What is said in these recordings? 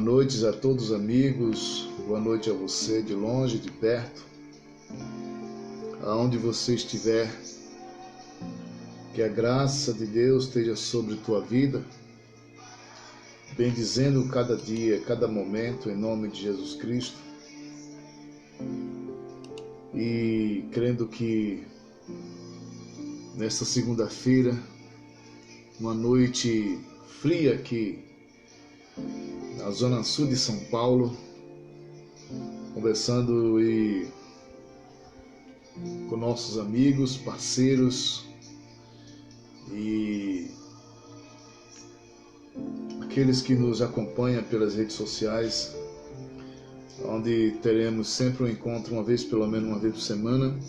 noite a todos os amigos, boa noite a você de longe, de perto, aonde você estiver, que a graça de Deus esteja sobre tua vida, bendizendo cada dia, cada momento, em nome de Jesus Cristo, e crendo que nesta segunda-feira, uma noite fria aqui na zona sul de São Paulo, conversando com nossos amigos, parceiros e aqueles que nos acompanham pelas redes sociais, onde teremos sempre um encontro pelo menos uma vez por semana,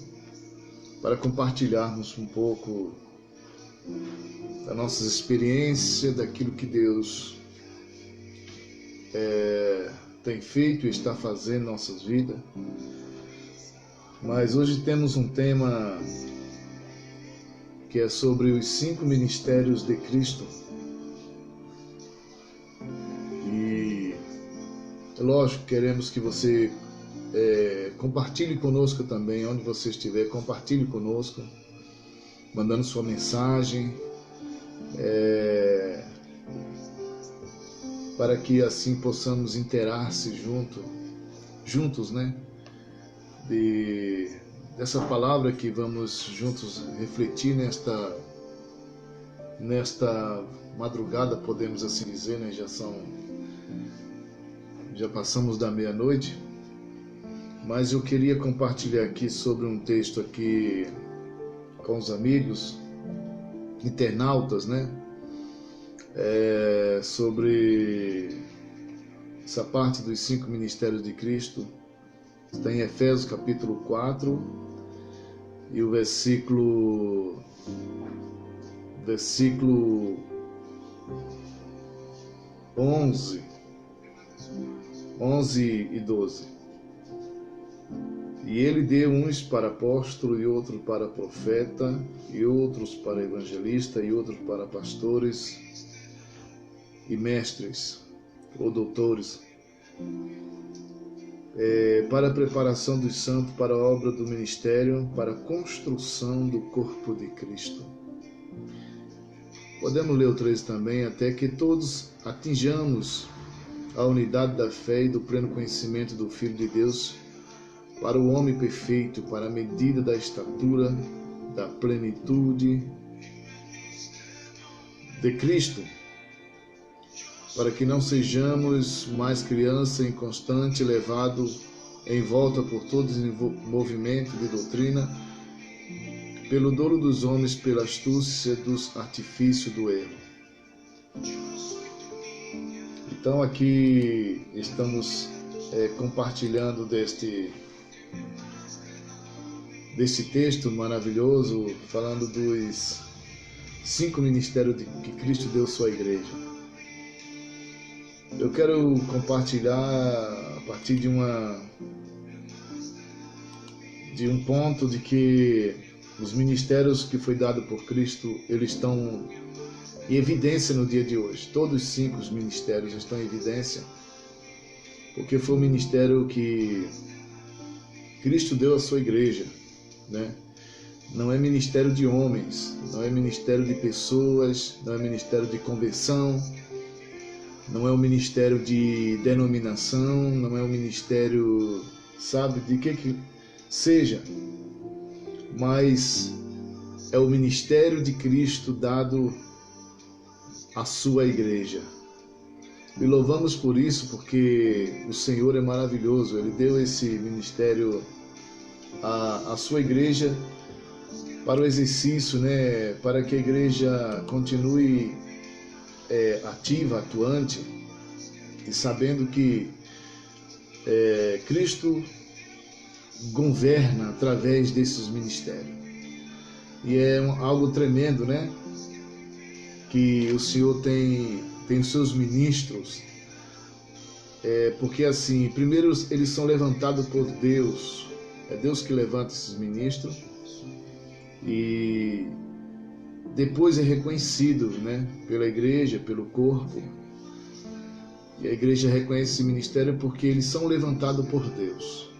para compartilharmos um pouco da nossa experiência, daquilo que Deus tem feito e está fazendo em nossas vidas. Mas hoje temos um tema que é sobre os 5 ministérios de Cristo. E, lógico, queremos que você compartilhe conosco também, onde você estiver, compartilhe conosco, mandando sua mensagem, para que assim possamos interar-se juntos, né? Dessa palavra que vamos juntos refletir nesta madrugada, podemos assim dizer, né? Já passamos da meia-noite, mas eu queria compartilhar aqui sobre um texto aqui com os amigos internautas, né? Sobre essa parte dos 5 ministérios de Cristo. Está em Efésios capítulo 4 e o versículo 11 e 12. E ele deu uns para apóstolo, e outros para profeta, e outros para evangelista, e outros para pastores e mestres ou doutores, para a preparação dos santos, para a obra do ministério, para a construção do corpo de Cristo. Podemos ler o 13 também, até que todos atinjamos a unidade da fé e do pleno conhecimento do Filho de Deus, para o homem perfeito, para a medida da estatura, da plenitude de Cristo, para que não sejamos mais criança inconstante, levado em volta por todo movimento de doutrina, pelo dolo dos homens, pela astúcia dos artifícios do erro. Então aqui estamos compartilhando deste texto maravilhoso, falando dos 5 ministérios que Cristo deu à sua igreja. Eu quero compartilhar a partir de um ponto de que os ministérios que foi dado por Cristo, eles estão em evidência no dia de hoje. Todos os 5 ministérios estão em evidência, porque foi o ministério que Cristo deu à sua igreja, né? Não é ministério de homens, não é ministério de pessoas, não é ministério de conversão, não é um ministério de denominação, não é um ministério, sabe, de que seja, mas é o ministério de Cristo dado à sua igreja. E louvamos por isso, porque o Senhor é maravilhoso. Ele deu esse ministério à sua igreja para o exercício, né? Para que a igreja continue ativa, atuante, e sabendo que Cristo governa através desses ministérios. E é algo tremendo, né? Que o Senhor tem os seus ministros, porque assim, primeiro eles são levantados por Deus, é Deus que levanta esses ministros, e depois é reconhecido, né, pela igreja, pelo corpo. E a igreja reconhece esse ministério porque eles são levantados por Deus.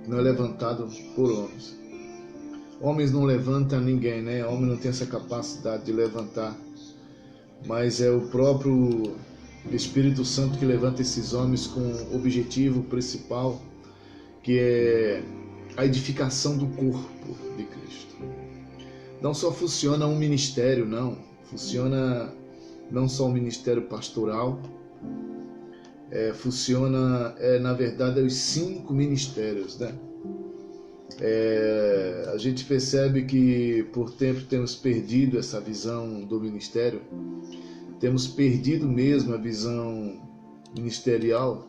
Não é levantado por homens. Homens não levantam ninguém, né? Homem não tem essa capacidade de levantar. Mas é o próprio Espírito Santo que levanta esses homens com o objetivo principal, que é a edificação do corpo de Cristo. Não só funciona um ministério, não. Funciona não só um ministério pastoral, funciona, na verdade, os 5 ministérios, né? A gente percebe que por tempo temos perdido essa visão do ministério, temos perdido mesmo a visão ministerial,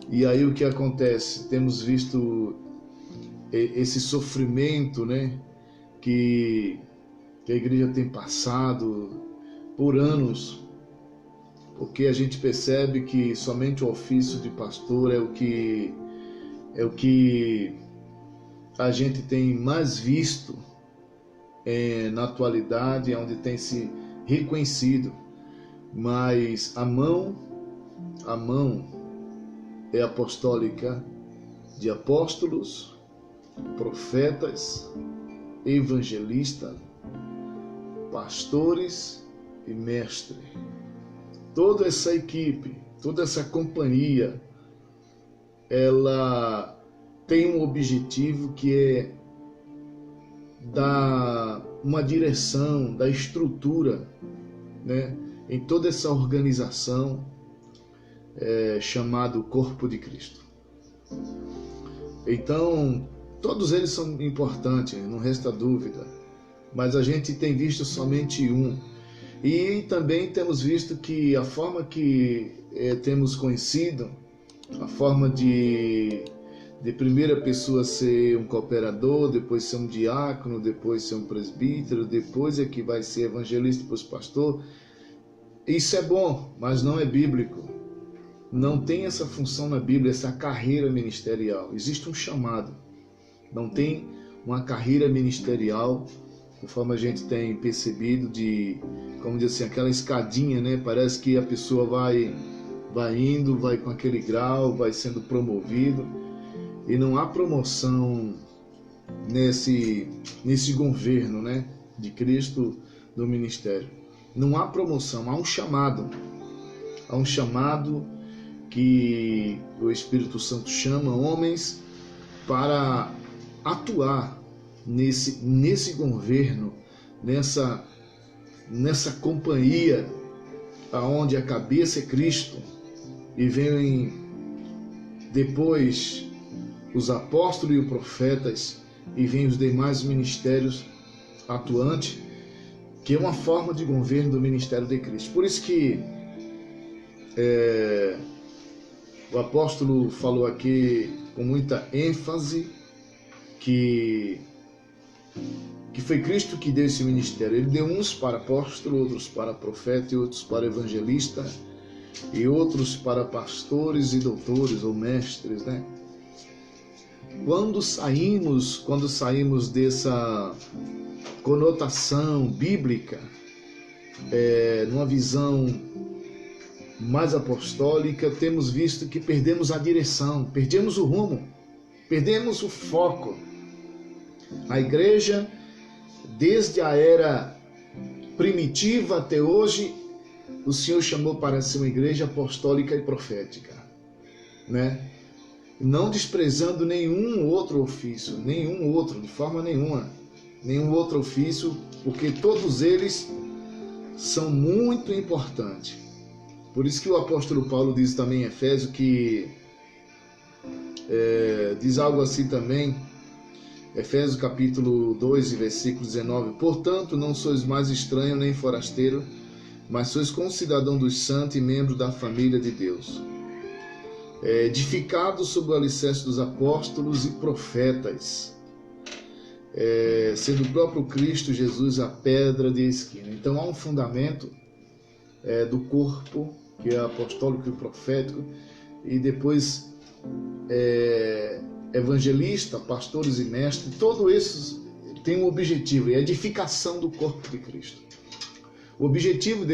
e aí o que acontece? Temos visto esse sofrimento, né, que a igreja tem passado por anos, porque a gente percebe que somente o ofício de pastor é o que a gente tem mais visto na atualidade, onde tem se reconhecido. Mas a mão é apostólica de apóstolos, profetas, evangelistas, pastores e mestres. Toda essa equipe, toda essa companhia, ela tem um objetivo que é dar uma direção, da estrutura, né, em toda essa organização chamado Corpo de Cristo. Então, todos eles são importantes, não resta dúvida, mas a gente tem visto somente um. E também temos visto que a forma que temos conhecido, a forma de primeira pessoa ser um cooperador, depois ser um diácono, depois ser um presbítero, depois é que vai ser evangelista, depois pastor. Isso é bom, mas não é bíblico. Não tem essa função na Bíblia, essa carreira ministerial. Existe um chamado. Não tem uma carreira ministerial, conforme a gente tem percebido, como diz assim, aquela escadinha, né? Parece que a pessoa vai indo, vai com aquele grau, vai sendo promovido. E não há promoção nesse governo, né, de Cristo do ministério. Não há promoção, há um chamado. Há um chamado que o Espírito Santo chama homens para atuar nesse governo, nessa companhia aonde a cabeça é Cristo, e vem depois os apóstolos e os profetas, e vem os demais ministérios atuantes, que é uma forma de governo do ministério de Cristo. Por isso que o apóstolo falou aqui com muita ênfase que foi Cristo que deu esse ministério. Ele deu uns para apóstolo, outros para profeta, e outros para evangelista, e outros para pastores e doutores ou mestres, né? Quando saímos dessa conotação bíblica, numa visão mais apostólica, temos visto que perdemos a direção, perdemos o rumo, perdemos o foco. A igreja, desde a era primitiva até hoje, o Senhor chamou para ser uma igreja apostólica e profética, né? Não desprezando nenhum outro ofício, de forma nenhuma, nenhum outro ofício, porque todos eles são muito importantes. Por isso que o apóstolo Paulo diz também em Efésios que diz algo assim também, Efésios capítulo 2, versículo 19: portanto, não sois mais estranho nem forasteiro, mas sois concidadão dos santos e membro da família de Deus, edificados sobre o alicerce dos apóstolos e profetas, sendo o próprio Cristo Jesus a pedra de esquina. Então há um fundamento do corpo, que é apostólico e profético, e depois evangelista, pastores e mestres. Todos esses têm um objetivo, é a edificação do corpo de Cristo. O objetivo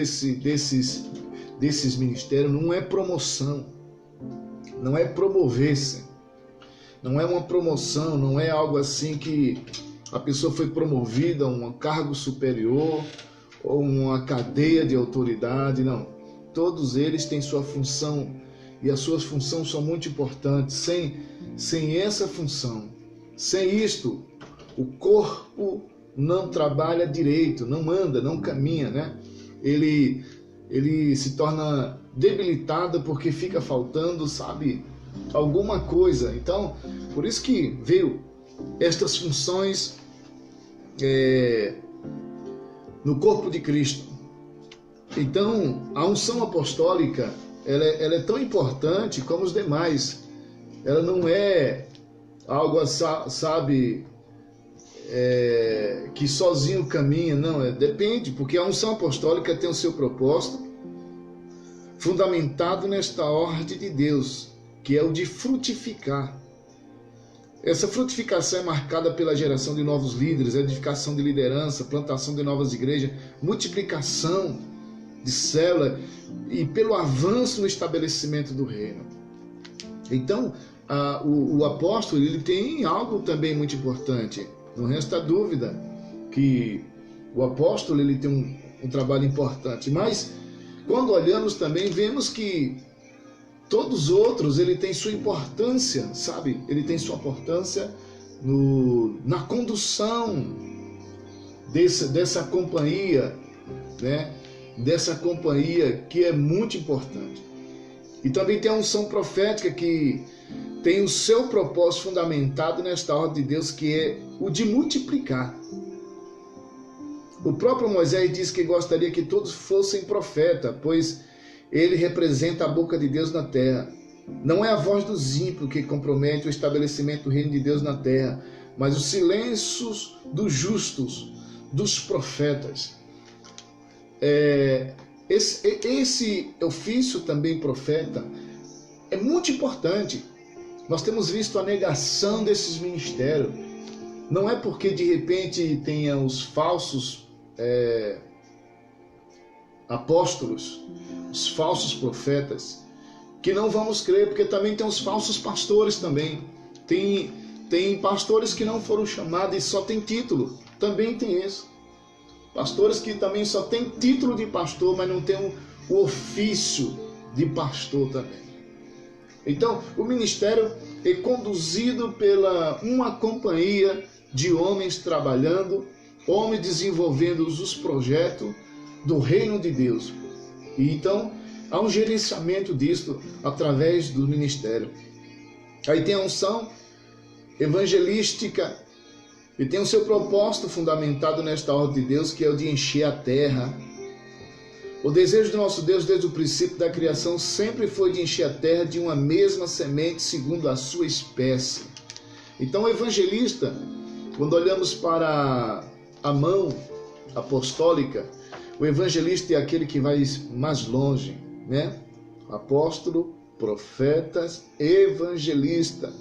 desses ministérios não é promoção, não é promover-se, não é uma promoção, não é algo assim que a pessoa foi promovida a um cargo superior ou uma cadeia de autoridade, não. Todos eles têm sua função e as suas funções são muito importantes. Sem essa função, sem isto, o corpo não trabalha direito, não anda, não caminha, né? Ele se torna debilitado porque fica faltando, sabe, alguma coisa. Então, por isso que veio estas funções no corpo de Cristo. Então, a unção apostólica, ela é tão importante como os demais. Ela não é algo, sabe, que sozinho caminha, não. Depende, porque a unção apostólica tem o seu propósito fundamentado nesta ordem de Deus, que é o de frutificar. Essa frutificação é marcada pela geração de novos líderes, edificação de liderança, plantação de novas igrejas, multiplicação de célula e pelo avanço no estabelecimento do reino. Então, o apóstolo, ele tem algo também muito importante. Não resta dúvida que o apóstolo, ele tem um trabalho importante. Mas, quando olhamos também, vemos que todos os outros, ele tem sua importância, sabe? Ele tem sua importância na condução dessa companhia, né? Dessa companhia que é muito importante. E também tem a unção profética que tem o seu propósito fundamentado nesta ordem de Deus, que é o de multiplicar. O próprio Moisés diz que gostaria que todos fossem profetas, pois ele representa a boca de Deus na terra. Não é a voz dos ímpios que compromete o estabelecimento do reino de Deus na terra, mas os silêncios dos justos, dos profetas. Esse ofício também profeta é muito importante. Nós temos visto a negação desses ministérios. Não é porque de repente tenha os falsos apóstolos, os falsos profetas, que não vamos crer, porque também tem os falsos pastores também. Tem pastores que não foram chamados e só tem título. Também tem isso. Pastores que também só tem título de pastor, mas não tem o ofício de pastor também. Então, o ministério é conduzido pela uma companhia de homens trabalhando, homens desenvolvendo os projetos do reino de Deus. E então, há um gerenciamento disso através do ministério. Aí tem a unção evangelística, e tem o seu propósito fundamentado nesta ordem de Deus, que é o de encher a terra. O desejo do nosso Deus desde o princípio da criação sempre foi de encher a terra de uma mesma semente segundo a sua espécie. Então o evangelista, quando olhamos para a mão apostólica, o evangelista é aquele que vai mais longe, né? Apóstolo, profetas, evangelista.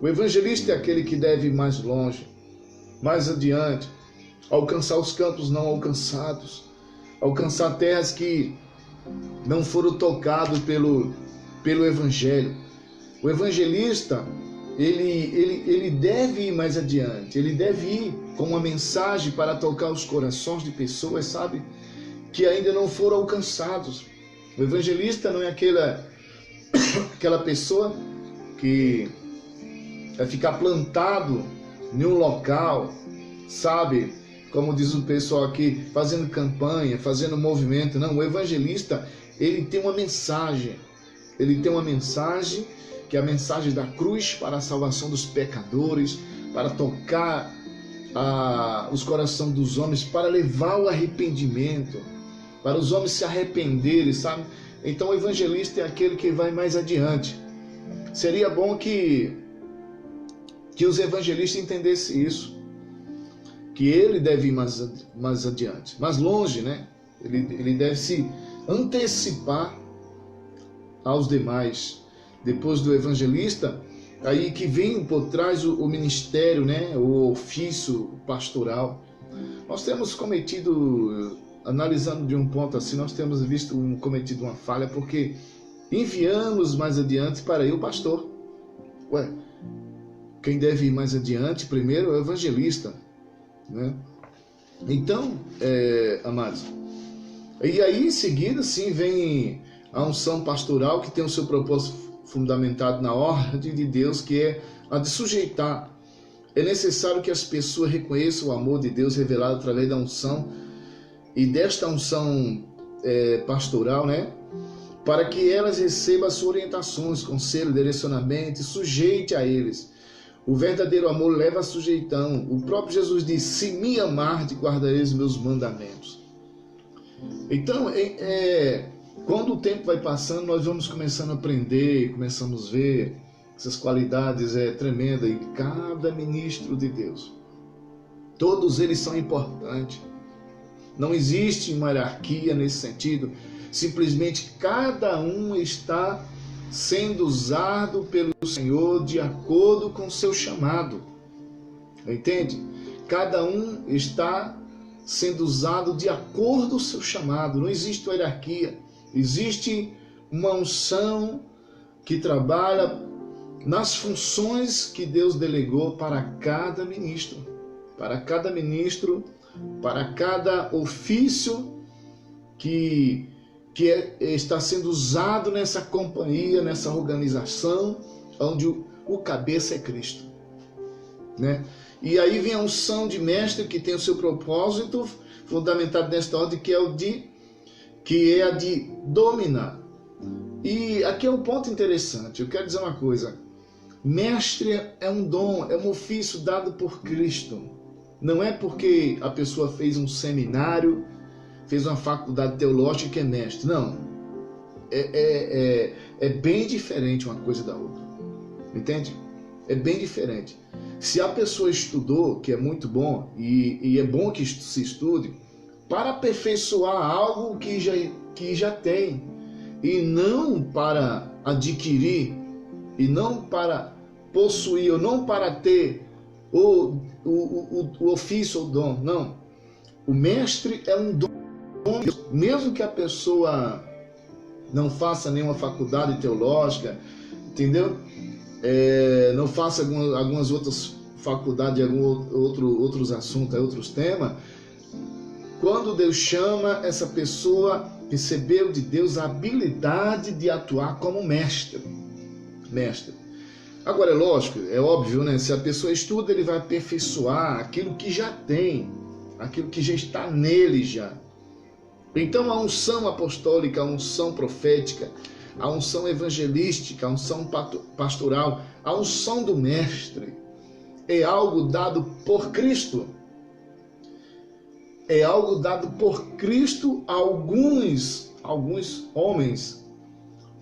O evangelista é aquele que deve ir mais longe, mais adiante, alcançar os campos não alcançados, alcançar terras que não foram tocadas pelo evangelho. O evangelista, ele deve ir mais adiante, ele deve ir com uma mensagem para tocar os corações de pessoas, sabe, que ainda não foram alcançados. O evangelista não é aquela pessoa que vai ficar plantado em um local, sabe, como diz o pessoal aqui, fazendo campanha, fazendo movimento. Não, o evangelista, ele tem uma mensagem. Ele tem uma mensagem, que é a mensagem da cruz para a salvação dos pecadores, para tocar os corações dos homens, para levar o arrependimento, para os homens se arrependerem, sabe? Então o evangelista é aquele que vai mais adiante. Seria bom que os evangelistas entendessem isso, que ele deve ir mais adiante, mais longe, né? Ele deve se antecipar aos demais. Depois do evangelista, aí que vem por trás o ministério, né? O ofício pastoral. Nós temos cometido analisando de um ponto assim, nós temos cometido uma falha, porque enviamos mais adiante para ir o pastor. Ué, quem deve ir mais adiante primeiro é o evangelista, né? Então, amados, e aí em seguida sim vem a unção pastoral, que tem o seu propósito fundamentado na ordem de Deus, que é a de sujeitar. É necessário que as pessoas reconheçam o amor de Deus revelado através da unção, e desta unção pastoral, né? Para que elas recebam as suas orientações, conselho, direcionamento, e sujeite a eles. O verdadeiro amor leva a sujeitão. O próprio Jesus disse: se me amardes, guardareis os meus mandamentos. Então, quando o tempo vai passando, nós vamos começando a aprender, começamos a ver essas qualidades tremendas em cada ministro de Deus. Todos eles são importantes. Não existe uma hierarquia nesse sentido. Simplesmente cada um está sendo usado pelo Senhor de acordo com o seu chamado. Entende? Cada um está sendo usado de acordo com o seu chamado. Não existe uma hierarquia. Existe uma unção que trabalha nas funções que Deus delegou para cada ministro. Para cada ministro, para cada ofício que está sendo usado nessa companhia, nessa organização, onde o cabeça é Cristo, né? E aí vem a unção de mestre, que tem o seu propósito fundamentado nesta ordem, que é a de dominar. E aqui é um ponto interessante. Eu quero dizer uma coisa: mestre é um dom, é um ofício dado por Cristo. Não é porque a pessoa fez um seminário, fez uma faculdade teológica que é mestre. Não. É bem diferente uma coisa da outra. Entende? É bem diferente. Se a pessoa estudou, que é muito bom, e é bom que se estude, para aperfeiçoar algo que já tem, e não para adquirir, e não para possuir, ou não para ter o ofício ou dom. Não. O mestre é um dom. Mesmo que a pessoa não faça nenhuma faculdade teológica, entendeu? Não faça algumas outras faculdades, outros assuntos, outros temas. Quando Deus chama, essa pessoa recebeu de Deus a habilidade de atuar como mestre. Agora, é lógico, é óbvio, né? Se a pessoa estuda, ele vai aperfeiçoar aquilo que já tem, aquilo que já está nele já. Então a unção apostólica, a unção profética, a unção evangelística, a unção pastoral, a unção do mestre é algo dado por Cristo. É algo dado por Cristo a alguns homens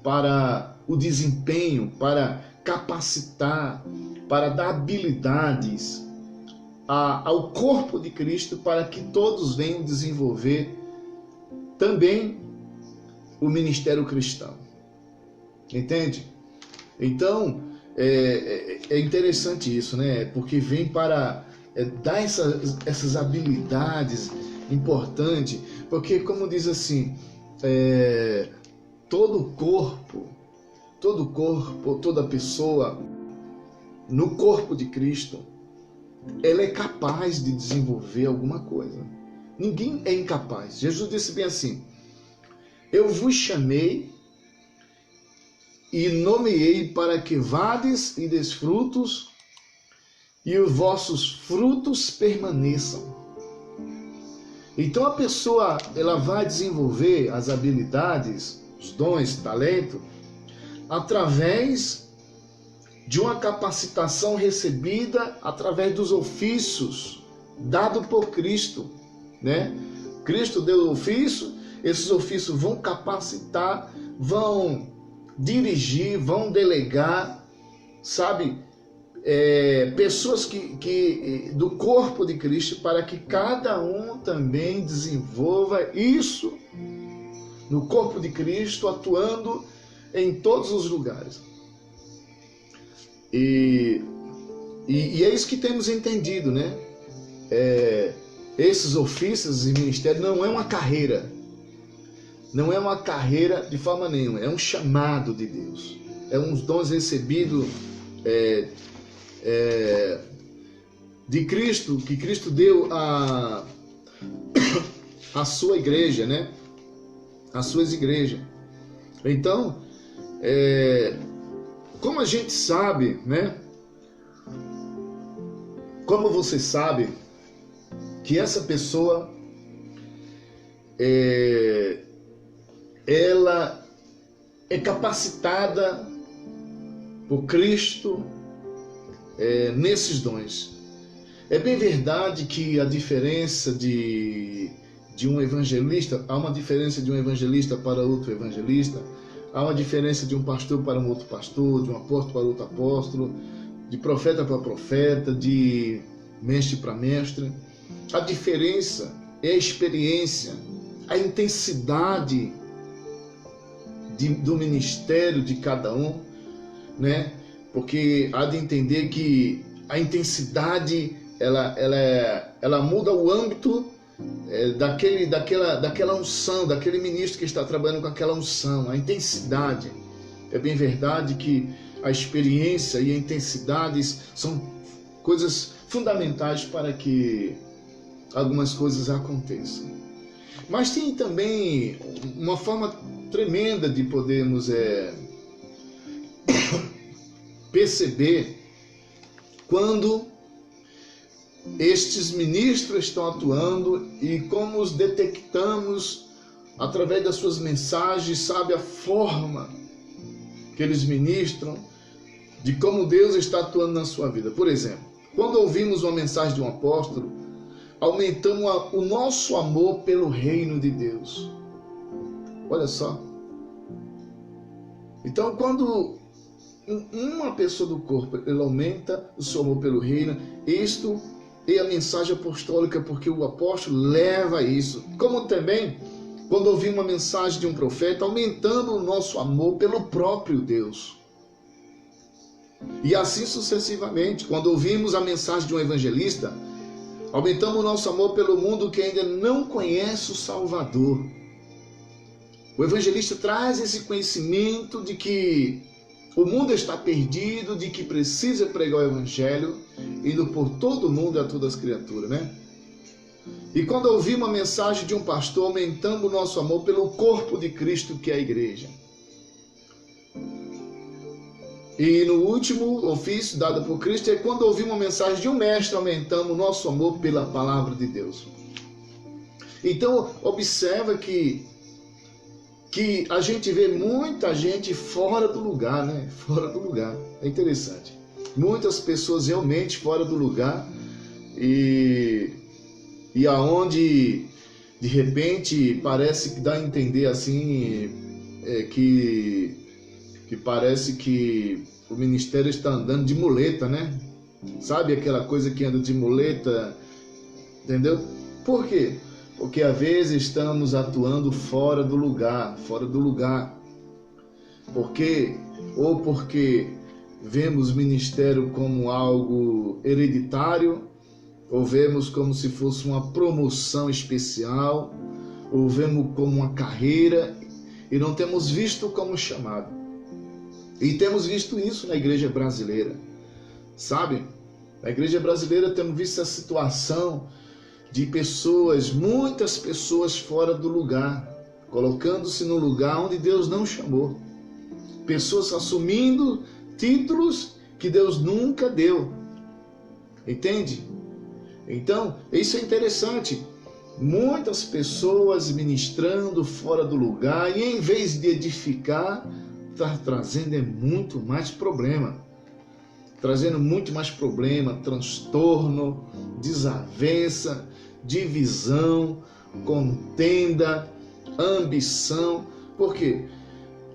para o desempenho, para capacitar, para dar habilidades ao corpo de Cristo, para que todos venham desenvolver também o ministério cristão. Entende? Então, é interessante isso, né? Porque vem para dar essas habilidades importantes, porque, como diz assim, todo corpo, toda pessoa no corpo de Cristo, ela é capaz de desenvolver alguma coisa. Ninguém é incapaz. Jesus disse bem assim: eu vos chamei e nomeei para que vades e des frutos, e os vossos frutos permaneçam. Então a pessoa, ela vai desenvolver as habilidades, os dons, talento, através de uma capacitação recebida através dos ofícios dado por Cristo, né? Cristo deu o ofício, esses ofícios vão capacitar, vão dirigir, vão delegar, sabe? Pessoas do corpo de Cristo, para que cada um também desenvolva isso no corpo de Cristo, atuando em todos os lugares. E é isso que temos entendido, né? esses ofícios e ministérios não é uma carreira. Não é uma carreira de forma nenhuma. É um chamado de Deus. É uns dons recebidos de Cristo, que Cristo deu a sua igreja, né? As suas igrejas. Então, como a gente sabe, né? Como você sabe que essa pessoa ela é capacitada por Cristo nesses dons. É bem verdade que a diferença de um evangelista, há uma diferença de um evangelista para outro evangelista, há uma diferença de um pastor para um outro pastor, de um apóstolo para outro apóstolo, de profeta para profeta, de mestre para mestre. A diferença é a experiência, a intensidade do ministério de cada um, né? Porque há de entender que a intensidade ela muda o âmbito daquela unção, daquele ministro que está trabalhando com aquela unção, a intensidade. É bem verdade que a experiência e a intensidade são coisas fundamentais para que algumas coisas aconteçam. Mas tem também uma forma tremenda de podermos perceber quando estes ministros estão atuando e como os detectamos através das suas mensagens, sabe, a forma que eles ministram, de como Deus está atuando na sua vida. Por exemplo, quando ouvimos uma mensagem de um apóstolo, aumentamos o nosso amor pelo reino de Deus. Olha só. Então, quando uma pessoa do corpo ela aumenta o seu amor pelo reino, isto é a mensagem apostólica, porque o apóstolo leva isso. Como também, quando ouvimos uma mensagem de um profeta, aumentando o nosso amor pelo próprio Deus. E assim sucessivamente, quando ouvimos a mensagem de um evangelista, aumentamos o nosso amor pelo mundo que ainda não conhece o Salvador. O evangelista traz esse conhecimento de que o mundo está perdido, de que precisa pregar o evangelho, indo por todo o mundo e a todas as criaturas, né? E quando ouvimos uma mensagem de um pastor, aumentamos o nosso amor pelo corpo de Cristo, que é a igreja. E no último ofício dado por Cristo é quando ouvimos uma mensagem de um mestre, aumentamos o nosso amor pela palavra de Deus. Então, observa que a gente vê muita gente fora do lugar, né? Fora do lugar. É interessante. Muitas pessoas realmente fora do lugar e aonde de repente parece que dá a entender assim que parece que o ministério está andando de muleta, né? Sabe aquela coisa que anda de muleta, entendeu? Por quê? Porque às vezes estamos atuando fora do lugar. Porque vemos o ministério como algo hereditário, ou vemos como se fosse uma promoção especial, ou vemos como uma carreira, e não temos visto como chamado. E temos visto isso na igreja brasileira, sabe? Na igreja brasileira temos visto a situação de pessoas, muitas pessoas fora do lugar, colocando-se no lugar onde Deus não chamou. Pessoas assumindo títulos que Deus nunca deu. Entende? Então, isso é interessante. Muitas pessoas ministrando fora do lugar e em vez de edificar, está trazendo muito mais problema. Trazendo muito mais problema, transtorno, desavença, divisão, contenda, ambição. Por quê?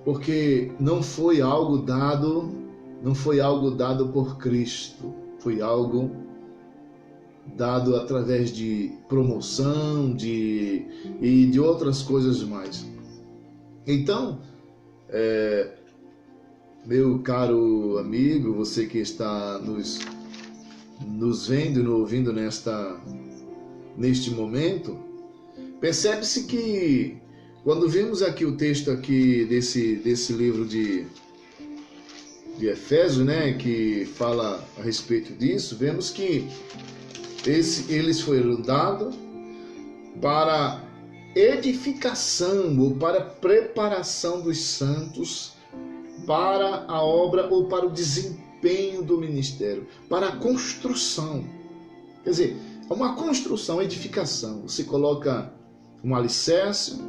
Porque não foi algo dado por Cristo, foi algo dado através de promoção e de outras coisas mais. Então, meu caro amigo, você que está nos vendo e nos ouvindo neste momento, percebe-se que, quando vemos aqui o texto aqui desse livro de Efésios, né, que fala a respeito disso, vemos que eles foram dados para edificação ou para preparação dos santos para a obra ou para o desempenho do ministério, para a construção. Quer dizer, é uma construção, edificação. Você coloca um alicerce,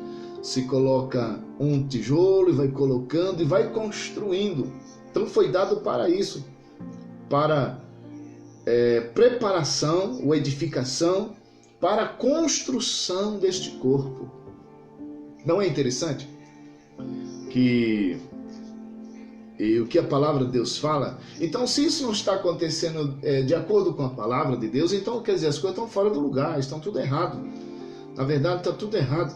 se coloca um tijolo e vai colocando e vai construindo. Então foi dado para isso, para preparação ou edificação, para a construção deste corpo. Não é interessante que o que a palavra de Deus fala? Então, se isso não está acontecendo de acordo com a palavra de Deus, então quer dizer, as coisas estão fora do lugar, estão tudo errado. Na verdade, está tudo errado.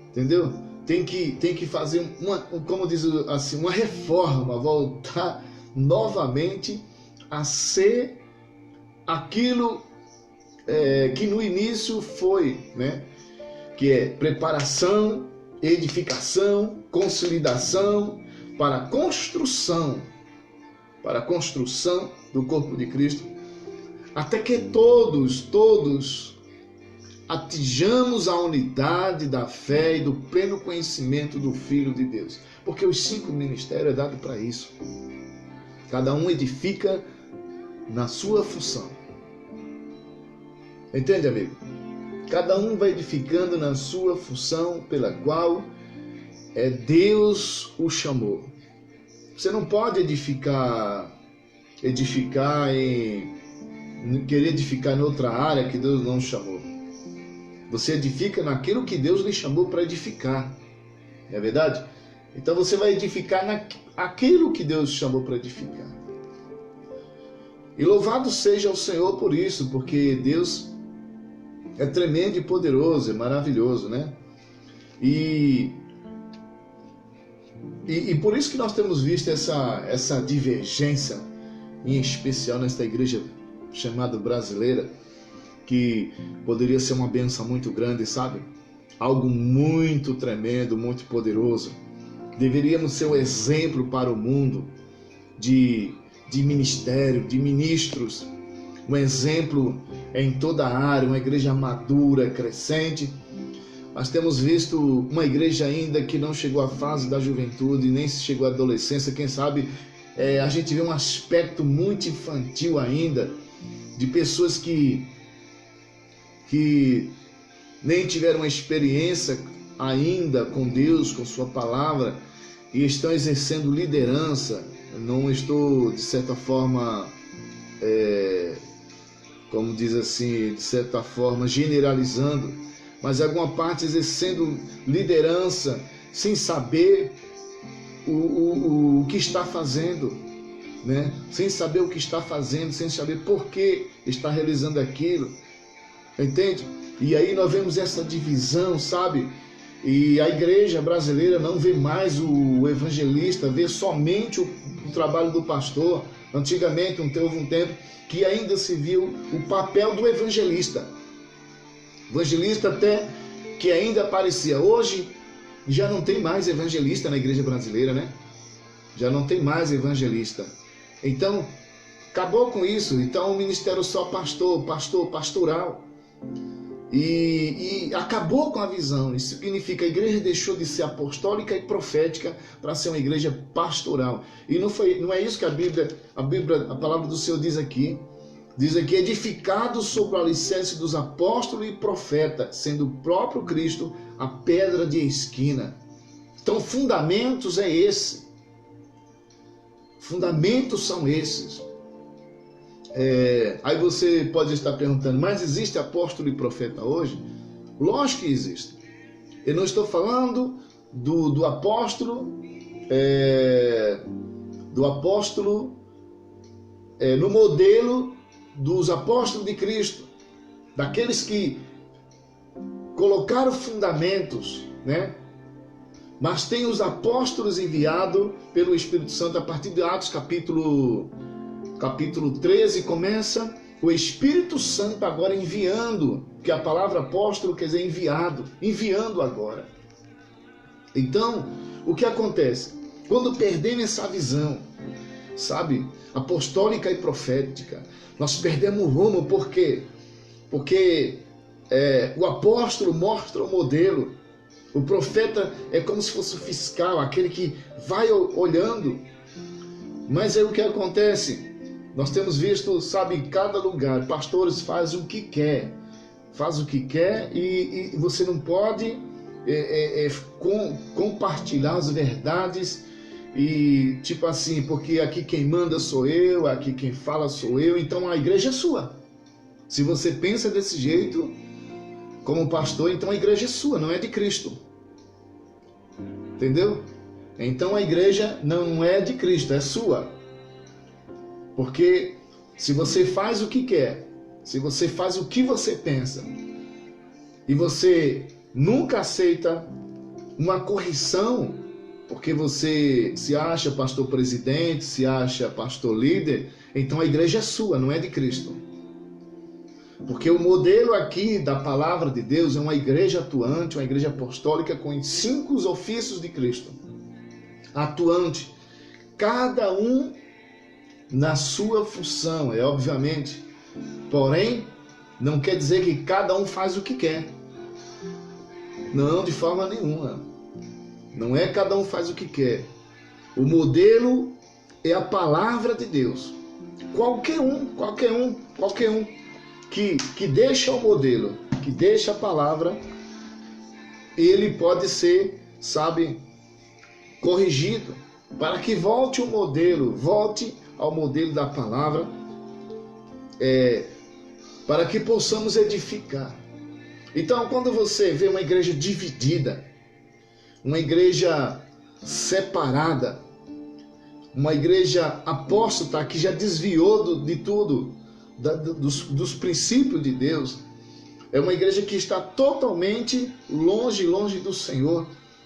Entendeu? Tem que fazer como diz assim, uma reforma, voltar novamente a ser aquilo que no início foi, né? Que é preparação, edificação, consolidação para a construção do corpo de Cristo, até que todos atinjamos a unidade da fé e do pleno conhecimento do Filho de Deus. Porque os 5 ministérios é dado para isso. Cada um edifica na sua função. Entende, amigo? Cada um vai edificando na sua função pela qual Deus o chamou. Você não pode querer edificar em outra área que Deus não chamou. Você edifica naquilo que Deus lhe chamou para edificar. Não é verdade? Então você vai edificar naquilo que Deus chamou para edificar. E louvado seja o Senhor por isso, porque Deus é tremendo e poderoso, é maravilhoso, né? E por isso que nós temos visto essa divergência, em especial nesta igreja chamada brasileira, que poderia ser uma bênção muito grande, sabe? Algo muito tremendo, muito poderoso. Deveríamos ser um exemplo para o mundo de ministério, de ministros, um exemplo em toda a área, uma igreja madura, crescente. Nós temos visto uma igreja ainda que não chegou à fase da juventude, nem chegou à adolescência. Quem sabe a gente vê um aspecto muito infantil ainda, de pessoas que nem tiveram uma experiência ainda com Deus, com sua palavra, e estão exercendo liderança. Não estou, de certa forma, como diz assim, de certa forma, generalizando, mas alguma parte exercendo liderança sem saber o que está fazendo, né? Sem saber o que está fazendo, sem saber por que está realizando aquilo, entende? E aí nós vemos essa divisão, sabe? E a igreja brasileira não vê mais o evangelista, vê somente o trabalho do pastor. Antigamente, houve um tempo que ainda se viu o papel do evangelista. Evangelista até que ainda aparecia. Hoje já não tem mais evangelista na igreja brasileira, né? Já não tem mais evangelista. Então, acabou com isso. Então, o ministério só pastoral. E acabou com a visão. Isso significa que a igreja deixou de ser apostólica e profética para ser uma igreja pastoral. E não é isso que a palavra do Senhor diz aqui. Diz aqui, edificado sobre o alicerce dos apóstolos e profetas, sendo o próprio Cristo a pedra de esquina. Então, fundamentos é esse. Fundamentos são esses. Aí você pode estar perguntando, mas existe apóstolo e profeta hoje? Lógico que existe. Eu não estou falando do apóstolo no modelo dos apóstolos de Cristo, daqueles que colocaram fundamentos, né? Mas tem os apóstolos enviados pelo Espírito Santo a partir de Atos capítulo 13, começa o Espírito Santo agora enviando, que a palavra apóstolo quer dizer enviado, enviando agora. Então, o que acontece? Quando perdemos essa visão, sabe, apostólica e profética, nós perdemos o rumo. Por quê? Porque o apóstolo mostra o modelo, o profeta é como se fosse o fiscal, aquele que vai olhando. Mas aí o que acontece? Nós temos visto, sabe, em cada lugar, pastores fazem o que quer, e você não pode compartilhar as verdades, e tipo assim, porque aqui quem manda sou eu, aqui quem fala sou eu, então a igreja é sua. Se você pensa desse jeito, como pastor, então a igreja é sua, não é de Cristo. Entendeu? Então a igreja não é de Cristo, é sua. Porque se você faz o que quer, se você faz o que você pensa, e você nunca aceita uma correção, porque você se acha pastor presidente, se acha pastor líder, então a igreja é sua, não é de Cristo. Porque o modelo aqui da palavra de Deus é uma igreja atuante, uma igreja apostólica com os 5 ofícios de Cristo. Atuante, cada um na sua função, obviamente. Porém, não quer dizer que cada um faz o que quer. Não, de forma nenhuma. Não é cada um faz o que quer. O modelo é a palavra de Deus. Qualquer um que deixa o modelo, que deixa a palavra, ele pode ser, sabe, corrigido, para que volte ao modelo da palavra, para que possamos edificar. Então, quando você vê uma igreja dividida, uma igreja separada, uma igreja apóstata que já desviou de tudo, dos princípios de Deus, é uma igreja que está totalmente longe do Senhor.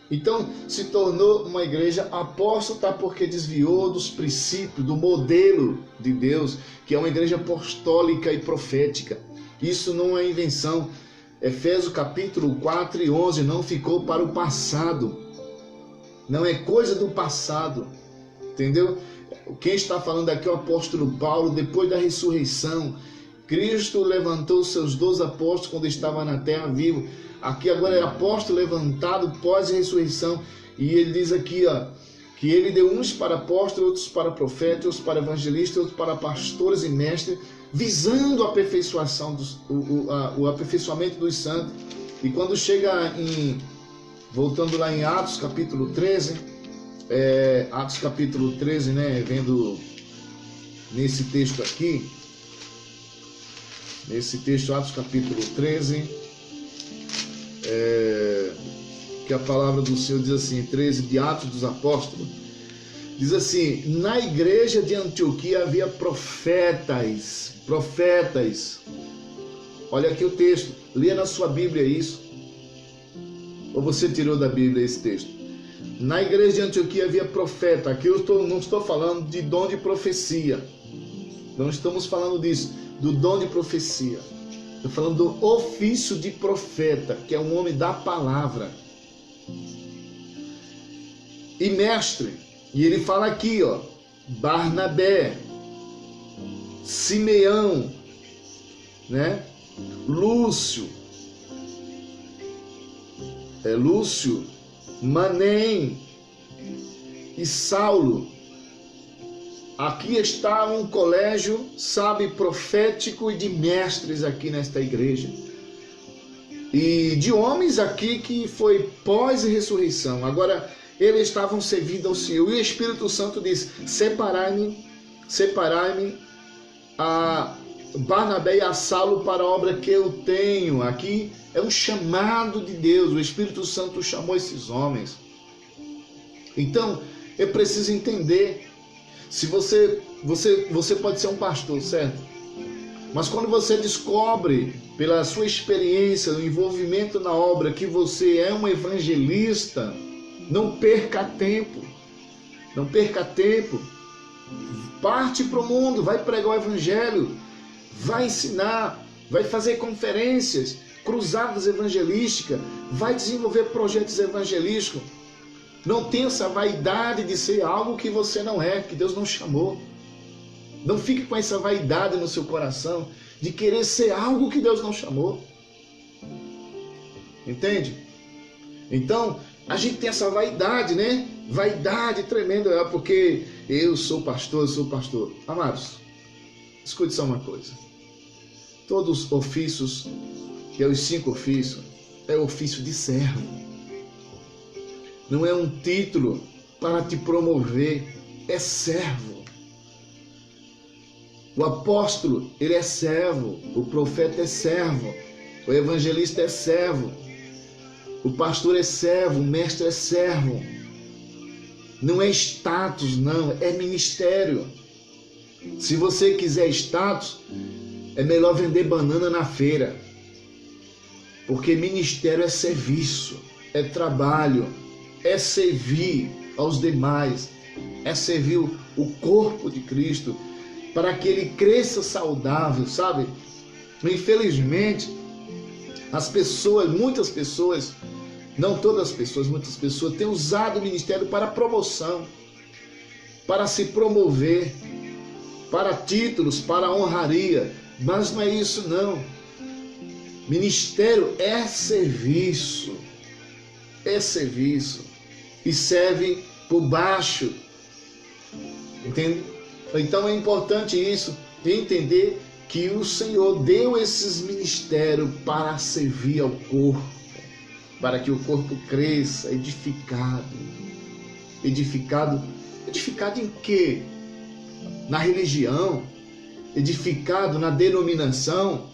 Então se tornou uma igreja apóstata porque desviou dos princípios, do modelo de Deus, que é uma igreja apostólica e profética. Isso não é invenção. Efésios capítulo 4 e 11, não ficou para o passado, não é coisa do passado, entendeu? Quem está falando aqui é o apóstolo Paulo. Depois da ressurreição, Cristo levantou seus 12 apóstolos quando estava na terra vivo. Aqui agora é apóstolo levantado pós-ressurreição. E ele diz aqui, que ele deu uns para apóstolos, outros para profetas, outros para evangelistas, outros para pastores e mestres, visando a aperfeiçoação o aperfeiçoamento dos santos. E quando chega voltando lá em Atos capítulo 13, Atos capítulo 13, né, vendo nesse texto aqui, nesse texto, Atos capítulo 13, que a palavra do Senhor diz assim, 13 de Atos dos Apóstolos, diz assim: na igreja de Antioquia havia profetas. Olha aqui o texto, leia na sua Bíblia isso, ou você tirou da Bíblia esse texto? Na igreja de Antioquia havia profeta. Aqui eu não estou falando de dom de profecia, não estamos falando disso, do dom de profecia. Estou falando do ofício de profeta, que é um homem da palavra. E mestre, e ele fala aqui, Barnabé, Simeão, né? Lúcio, Manem e Saulo. Aqui está um colégio, sabe, profético e de mestres aqui nesta igreja. E de homens aqui que foi pós-ressurreição. Agora, eles estavam servindo ao Senhor. E o Espírito Santo diz: separai-me a Barnabé e a Saulo para a obra que eu tenho. Aqui é um chamado de Deus. O Espírito Santo chamou esses homens. Então, eu preciso entender. Se você pode ser um pastor, certo? Mas quando você descobre, pela sua experiência, o envolvimento na obra, que você é um evangelista, não perca tempo. Parte para o mundo, vai pregar o evangelho. vai ensinar, vai fazer conferências, cruzadas evangelísticas, vai desenvolver projetos evangelísticos. Não tenha essa vaidade de ser algo que você não é, que Deus não chamou. Não fique com essa vaidade no seu coração de querer ser algo que Deus não chamou. Entende? Então, a gente tem essa vaidade, né? Vaidade tremenda, porque eu sou pastor. Amados, escute só uma coisa. Todos os ofícios, que é os 5 ofícios, é o ofício de servo. Não é um título para te promover, é servo. O apóstolo, ele é servo, o profeta é servo, o evangelista é servo, o pastor é servo, o mestre é servo. Não é status, não, é ministério. Se você quiser status, é melhor vender banana na feira, porque ministério é serviço, é trabalho, é servir aos demais, é servir o corpo de Cristo, para que ele cresça saudável, sabe? Infelizmente, as pessoas, muitas pessoas, não todas as pessoas, muitas pessoas têm usado o ministério para promoção, para se promover, para títulos, para honraria, mas não é isso não. Ministério é serviço e serve por baixo, entende? Então é importante isso, entender que o Senhor deu esses ministérios para servir ao corpo, para que o corpo cresça, edificado em quê? Na religião, edificado na denominação,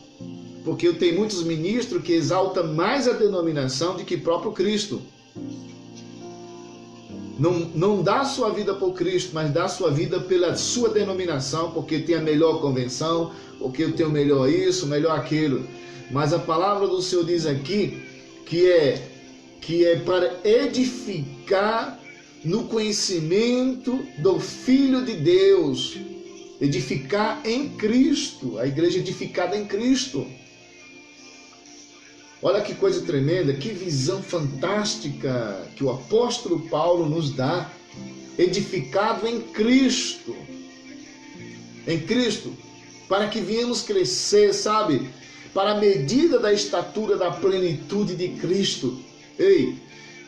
porque eu tenho muitos ministros que exaltam mais a denominação do que próprio Cristo. Não dá sua vida por Cristo, mas dá sua vida pela sua denominação, porque tem a melhor convenção, porque eu tenho melhor isso, melhor aquilo. Mas a palavra do Senhor diz aqui que é para edificar no conhecimento do Filho de Deus, edificar em Cristo, a igreja edificada em Cristo. Olha que coisa tremenda, que visão fantástica que o apóstolo Paulo nos dá, edificado em Cristo, para que venhamos crescer, sabe, para a medida da estatura da plenitude de Cristo. Ei,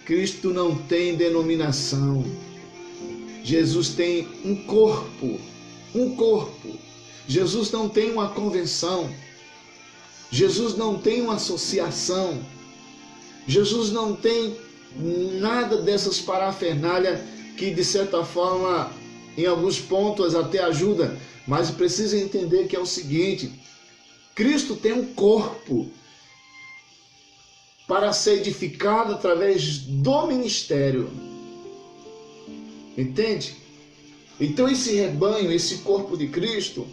Cristo não tem denominação, Jesus tem um corpo, Jesus não tem uma convenção, Jesus não tem uma associação, Jesus não tem nada dessas parafernálias que de certa forma em alguns pontos até ajuda, mas precisa entender que é o seguinte: Cristo tem um corpo para ser edificado através do ministério, entende? Então esse rebanho, esse corpo de Cristo,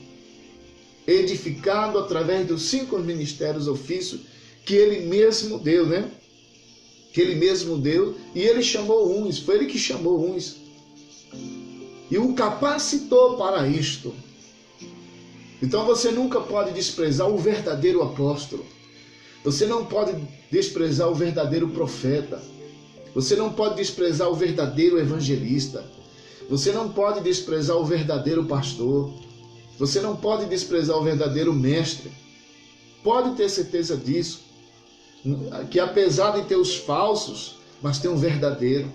edificado através dos 5 ministérios ofícios que ele mesmo deu, né? Que ele mesmo deu, e ele chamou uns, foi ele que chamou uns e o capacitou para isto. Então você nunca pode desprezar o verdadeiro apóstolo, você não pode desprezar o verdadeiro profeta, você não pode desprezar o verdadeiro evangelista, você não pode desprezar o verdadeiro pastor, você não pode desprezar o verdadeiro mestre. Pode ter certeza disso, que apesar de ter os falsos, mas tem um verdadeiro.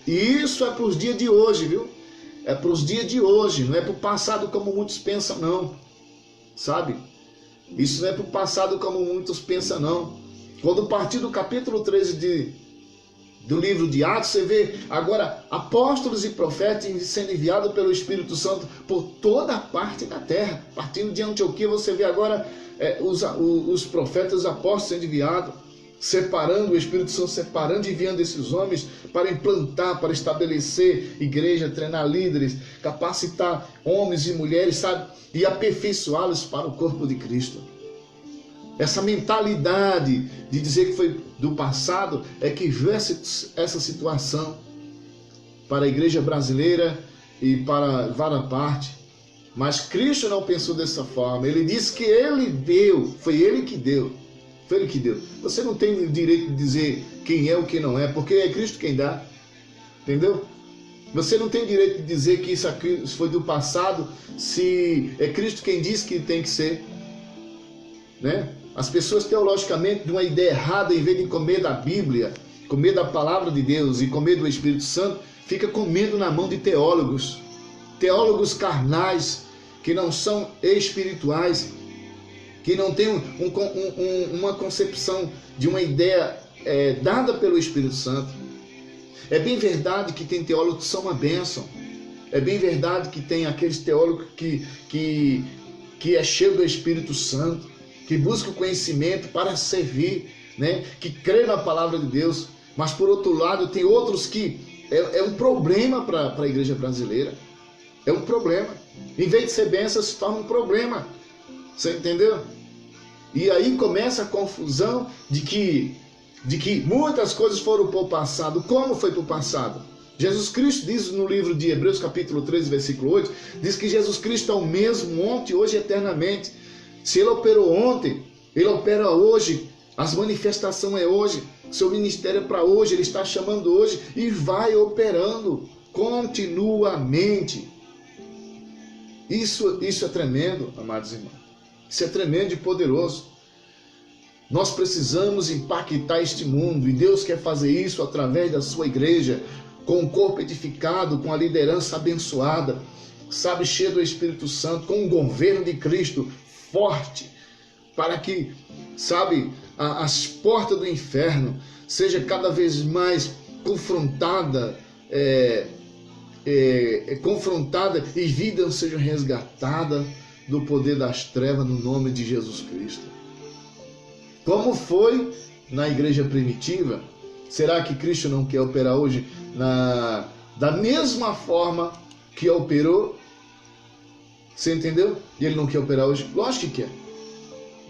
E isso é para os dias de hoje, viu? É para os dias de hoje, não é para o passado como muitos pensam não, sabe? Isso não é para o passado como muitos pensam não. Quando partir do capítulo 13 do livro de Atos, você vê agora apóstolos e profetas sendo enviados pelo Espírito Santo por toda a parte da terra. Partindo de Antioquia, você vê agora os profetas, os apóstolos sendo enviados, separando, o Espírito Santo separando e enviando esses homens para implantar, para estabelecer igreja, treinar líderes, capacitar homens e mulheres, sabe? E aperfeiçoá-los para o corpo de Cristo. Essa mentalidade de dizer que foi do passado é que veio essa situação para a igreja brasileira e para várias partes. Mas Cristo não pensou dessa forma. Ele disse que Ele deu, foi Ele que deu. Foi Ele que deu. Você não tem o direito de dizer quem é ou quem não é, porque é Cristo quem dá. Entendeu? Você não tem direito de dizer que isso aqui foi do passado, se é Cristo quem diz que tem que ser. Né? As pessoas teologicamente de uma ideia errada, em vez de comer da Bíblia, comer da palavra de Deus e comer do Espírito Santo, fica comendo na mão de teólogos carnais, que não são espirituais, que não têm uma concepção de uma ideia dada pelo Espírito Santo. É bem verdade que tem teólogos que são uma bênção. É bem verdade que tem aqueles teólogos que é cheio do Espírito Santo, que busca o conhecimento para servir, né? Que crê na palavra de Deus. Mas por outro lado, tem outros que é um problema para a igreja brasileira. É um problema. Em vez de ser bênção, se torna um problema. Você entendeu? E aí começa a confusão de que muitas coisas foram para o passado. Como foi para o passado? Jesus Cristo diz no livro de Hebreus, capítulo 13, versículo 8, diz que Jesus Cristo é o mesmo ontem, hoje e eternamente. Se Ele operou ontem, Ele opera hoje. As manifestações é hoje. Seu ministério é para hoje. Ele está chamando hoje e vai operando continuamente. Isso é tremendo, amados irmãos. Isso é tremendo e poderoso. Nós precisamos impactar este mundo e Deus quer fazer isso através da sua igreja, com o corpo edificado, com a liderança abençoada, sabe, cheio do Espírito Santo, com o governo de Cristo forte, para que, sabe, as portas do inferno sejam cada vez mais confrontadas, confrontada e vidas sejam resgatadas do poder das trevas no nome de Jesus Cristo. Como foi na igreja primitiva, será que Cristo não quer operar hoje da mesma forma que operou? Você entendeu? E Ele não quer operar hoje? Lógico que quer.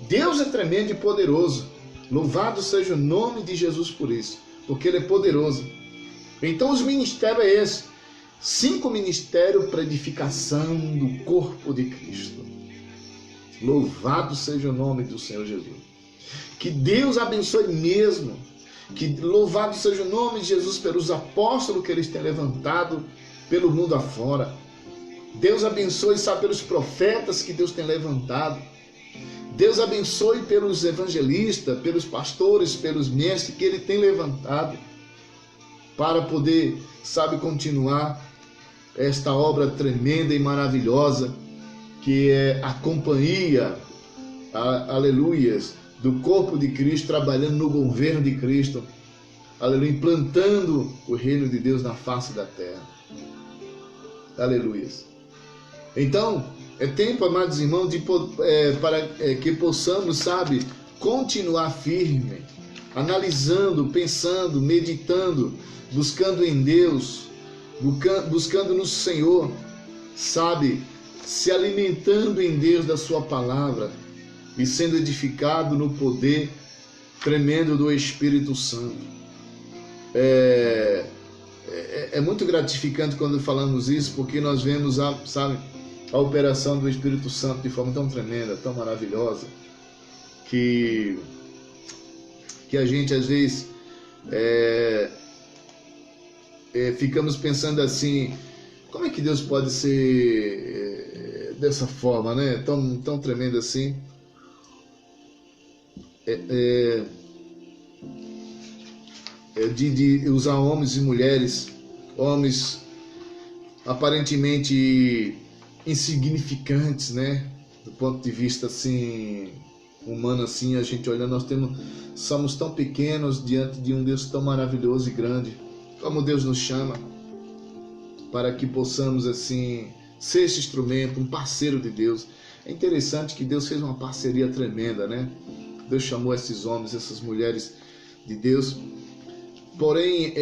Deus é tremendo e poderoso. Louvado seja o nome de Jesus por isso, porque Ele é poderoso. Então os ministérios é esse. 5 ministérios para edificação do corpo de Cristo. Louvado seja o nome do Senhor Jesus. Que Deus abençoe mesmo. Que louvado seja o nome de Jesus pelos apóstolos que eles têm levantado pelo mundo afora. Deus abençoe, sabe, pelos profetas que Deus tem levantado. Deus abençoe pelos evangelistas, pelos pastores, pelos mestres que Ele tem levantado para poder, sabe, continuar esta obra tremenda e maravilhosa que é a companhia, aleluias, do corpo de Cristo, trabalhando no governo de Cristo, aleluia, implantando o reino de Deus na face da terra. Aleluias. Então, é tempo, amados irmãos, para que possamos, sabe, continuar firme, analisando, pensando, meditando, buscando em Deus, buscando no Senhor, sabe, se alimentando em Deus da sua palavra e sendo edificado no poder tremendo do Espírito Santo. É muito gratificante quando falamos isso, porque nós vemos, sabe, a operação do Espírito Santo de forma tão tremenda, tão maravilhosa, que a gente às vezes ficamos pensando assim, como é que Deus pode ser dessa forma, né? Tão tremendo assim. De usar homens e mulheres, homens aparentemente insignificantes, né? Do ponto de vista assim humano, assim, a gente olhando, somos tão pequenos diante de um Deus tão maravilhoso e grande. Como Deus nos chama para que possamos assim ser esse instrumento, um parceiro de Deus. É interessante que Deus fez uma parceria tremenda, né? Deus chamou esses homens, essas mulheres de Deus. Porém,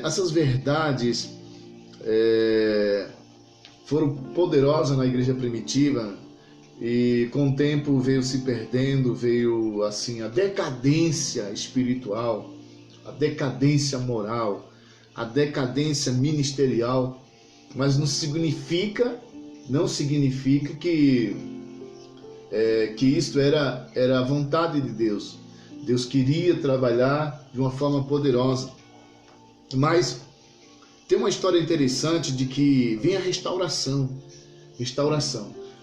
essas verdades foram poderosas na igreja primitiva e com o tempo veio se perdendo, veio assim a decadência espiritual, a decadência moral, a decadência ministerial, mas não significa não significa que isto era a vontade de Deus. Deus queria trabalhar de uma forma poderosa. Mas tem uma história interessante de que vem a restauração.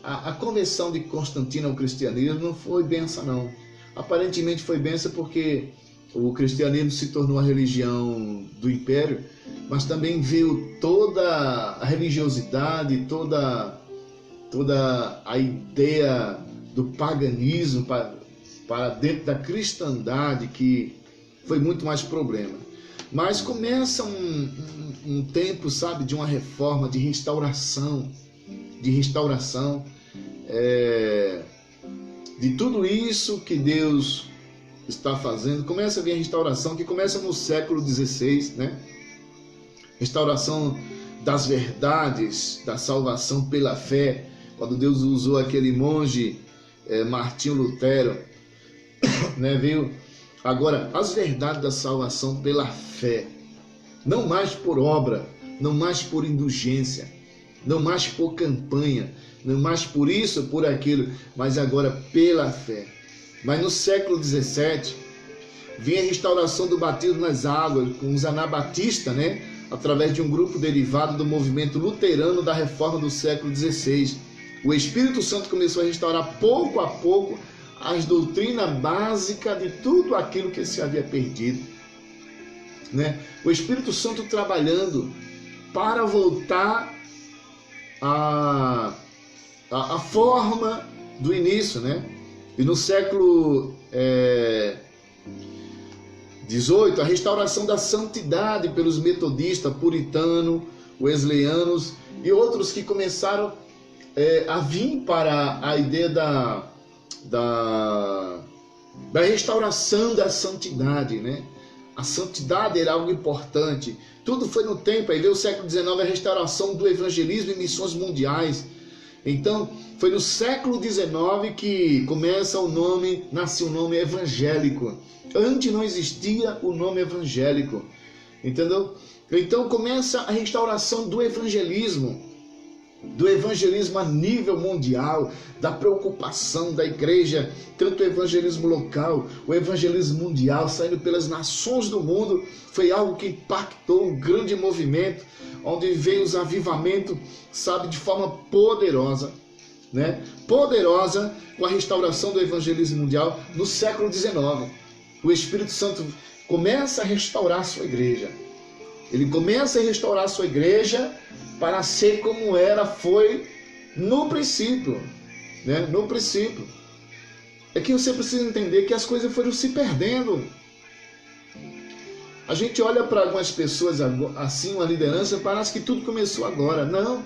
A conversão de Constantino ao cristianismo não foi benção, não. Aparentemente foi benção porque o cristianismo se tornou a religião do império, mas também veio toda a religiosidade, toda a ideia do paganismo para dentro da cristandade, que foi muito mais problema. Mas começa um tempo, sabe, de uma reforma, de restauração, de tudo isso que Deus está fazendo. Começa a vir a restauração, que começa no século XVI, né? Restauração das verdades, da salvação pela fé, quando Deus usou aquele monge Martinho Lutero, né? Veio agora as verdades da salvação pela fé, não mais por obra, não mais por indulgência, não mais por campanha, não mais por isso, por aquilo, mas agora pela fé. Mas no século XVII vem a restauração do batismo nas águas com os anabatistas, né? Através de um grupo derivado do movimento luterano da reforma do século XVI. O Espírito Santo começou a restaurar pouco a pouco as doutrinas básicas de tudo aquilo que se havia perdido, né? O Espírito Santo trabalhando para voltar a forma do início, né? E no século XVIII, a restauração da santidade pelos metodistas, puritanos, wesleyanos e outros que começaram a vir para a ideia da restauração da santidade, né? A santidade era algo importante. Tudo foi no tempo. Aí veio o século XIX, a restauração do evangelismo e missões mundiais. Então, foi no século XIX que nasce o nome evangélico. Antes não existia o nome evangélico, entendeu? Então começa a restauração do evangelismo a nível mundial, da preocupação da igreja, tanto o evangelismo local, o evangelismo mundial, saindo pelas nações do mundo. Foi algo que impactou um grande movimento, onde veio os avivamentos, sabe, de forma poderosa, né? Poderosa, com a restauração do evangelismo mundial no século XIX. O Espírito Santo começa a restaurar a sua igreja. Ele começa a restaurar a sua igreja para ser como foi no princípio, né? No princípio. É que você precisa entender que as coisas foram se perdendo. A gente olha para algumas pessoas assim, uma liderança, parece que tudo começou agora. Não.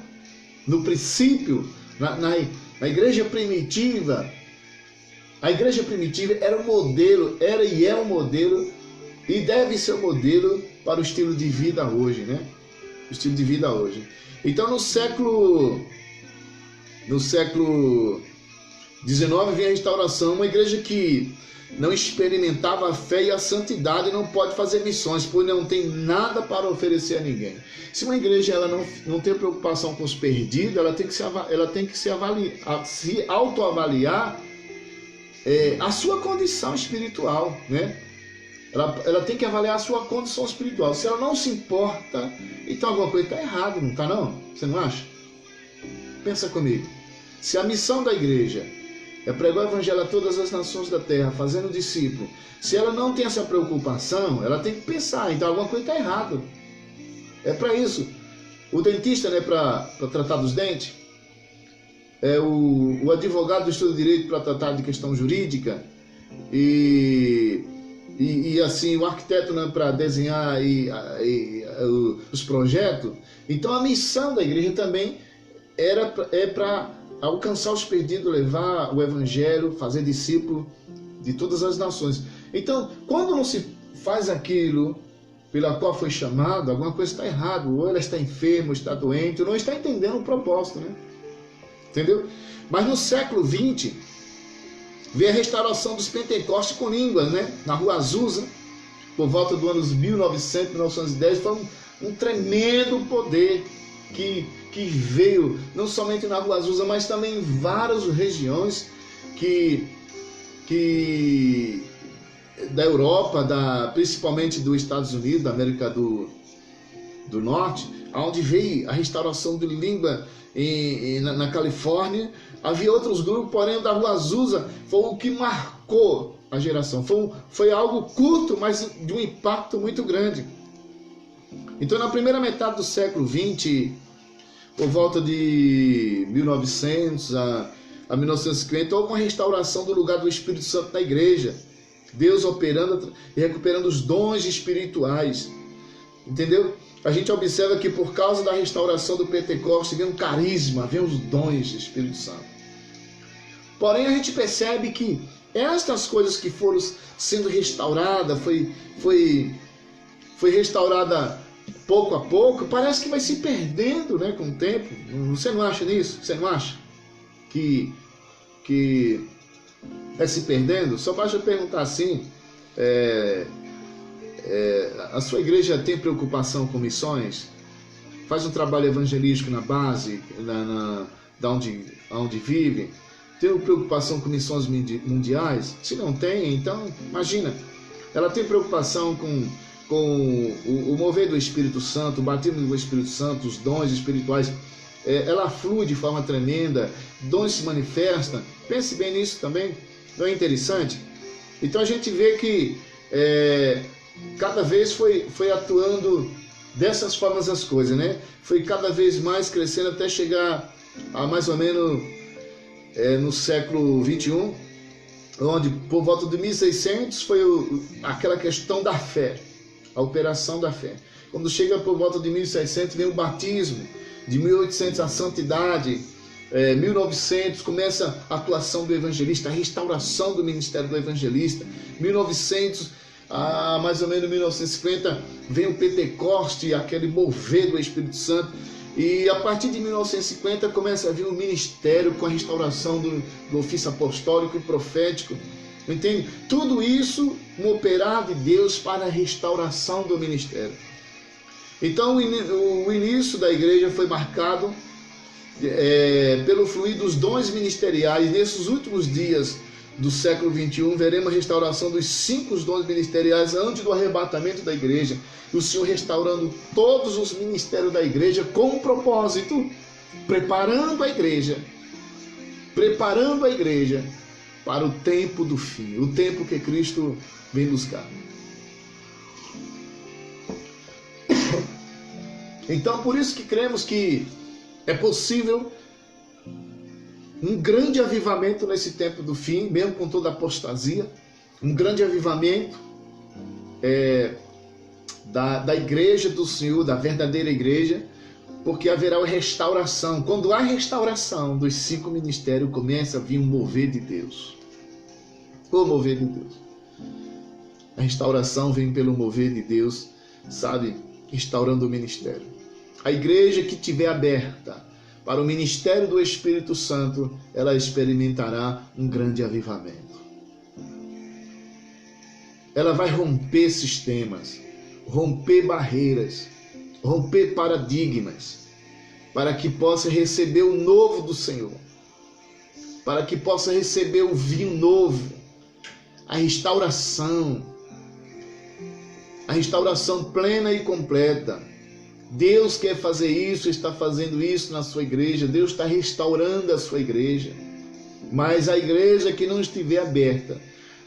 No princípio, na igreja primitiva, a igreja primitiva era um modelo, era e é um modelo, e deve ser um modelo para o estilo de vida hoje, né? O estilo de vida hoje. Então no século XIX vem a restauração. Uma igreja que não experimentava a fé e a santidade não pode fazer missões, pois não tem nada para oferecer a ninguém. Se uma igreja ela não tem preocupação com os perdidos, ela tem que se autoavaliar a sua condição espiritual, né? Ela tem que avaliar a sua condição espiritual. Se ela não se importa, então alguma coisa está errada, não está não? Você não acha? Pensa comigo. Se a missão da igreja é pregar o evangelho a todas as nações da terra, fazendo discípulo, se ela não tem essa preocupação, ela tem que pensar, então alguma coisa está errada. É para isso. O dentista, né, para tratar dos dentes, o advogado do estudo de direito para tratar de questão jurídica, e assim, o arquiteto, né, para desenhar os projetos. Então a missão da igreja também é para alcançar os perdidos, levar o evangelho, fazer discípulo de todas as nações. Então, quando não se faz aquilo pela qual foi chamado, alguma coisa está errada. Ou ela está enferma, ou está doente, ou não está entendendo o propósito, né? Entendeu? Mas no século XX veio a restauração dos pentecostes com línguas, né? Na Rua Azusa, por volta dos anos 1900, 1910, foi um tremendo poder que que veio não somente na Rua Azusa, mas também em várias regiões da Europa, principalmente dos Estados Unidos, da América do Norte, onde veio a restauração de língua na Califórnia. Havia outros grupos, porém o da Rua Azusa foi o que marcou a geração. Foi algo curto, mas de um impacto muito grande. Então, na primeira metade do século XX, por volta de 1900 a 1950, houve uma restauração do lugar do Espírito Santo na igreja. Deus operando e recuperando os dons espirituais. Entendeu? A gente observa que por causa da restauração do Pentecostes vem um carisma, vem os dons do Espírito Santo. Porém, a gente percebe que estas coisas que foram sendo restauradas, foi restaurada pouco a pouco, parece que vai se perdendo, né, com o tempo. Você não acha nisso? Você não acha que vai se perdendo? Só basta perguntar assim, a sua igreja tem preocupação com missões? Faz um trabalho evangelístico na base, da onde vive? Tem preocupação com missões mundiais? Se não tem, então, imagina. Ela tem preocupação com o mover do Espírito Santo, o batismo do Espírito Santo, os dons espirituais. Ela flui de forma tremenda, dons se manifestam. Pense bem nisso também. Não é interessante? Então a gente vê que cada vez foi atuando dessas formas as coisas, né? Foi cada vez mais crescendo até chegar a mais ou menos no século XXI, onde por volta de 1600 foi aquela questão da fé, a operação da fé. Quando chega por volta de 1600 vem o batismo, de 1800 a santidade, 1900 começa a atuação do evangelista, a restauração do ministério do evangelista, 1900 a mais ou menos 1950 vem o Pentecoste, aquele mover do Espírito Santo, e a partir de 1950 começa a vir o ministério com a restauração do ofício apostólico e profético, entende? Tudo isso no operar de Deus para a restauração do ministério. Então o início da igreja foi marcado pelo fluir dos dons ministeriais. Nesses últimos dias do século XXI, veremos a restauração dos 5 dons ministeriais antes do arrebatamento da igreja. E o Senhor restaurando todos os ministérios da igreja com um propósito, preparando a igreja para o tempo do fim, o tempo que Cristo vem buscar. Então, por isso que cremos que é possível um grande avivamento nesse tempo do fim, mesmo com toda a apostasia, um grande avivamento da igreja do Senhor, da verdadeira igreja, porque haverá uma restauração. Quando há restauração dos 5 ministérios, começa a vir um mover de Deus. O mover de Deus. A restauração vem pelo mover de Deus, sabe? Restaurando o ministério. A igreja que estiver aberta para o ministério do Espírito Santo, ela experimentará um grande avivamento. Ela vai romper sistemas, romper barreiras, romper paradigmas, para que possa receber o novo do Senhor, para que possa receber o vinho novo, a restauração plena e completa. Deus quer fazer isso, está fazendo isso na sua igreja, Deus está restaurando a sua igreja, mas a igreja que não estiver aberta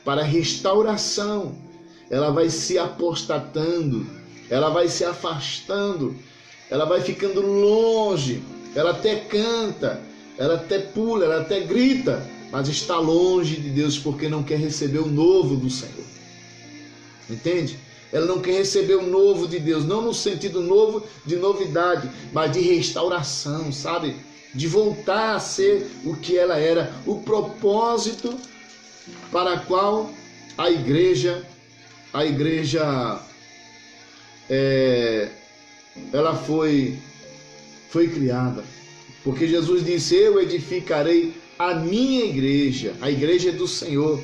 para restauração, ela vai se apostatando, ela vai se afastando, ela vai ficando longe, ela até canta, ela até pula, ela até grita, mas está longe de Deus porque não quer receber o novo do Senhor. Entende? Ela não quer receber o novo de Deus, não no sentido novo de novidade, mas de restauração, sabe? De voltar a ser o que ela era, o propósito para o qual a igreja ela foi criada. Porque Jesus disse: eu edificarei a minha igreja, a igreja do Senhor.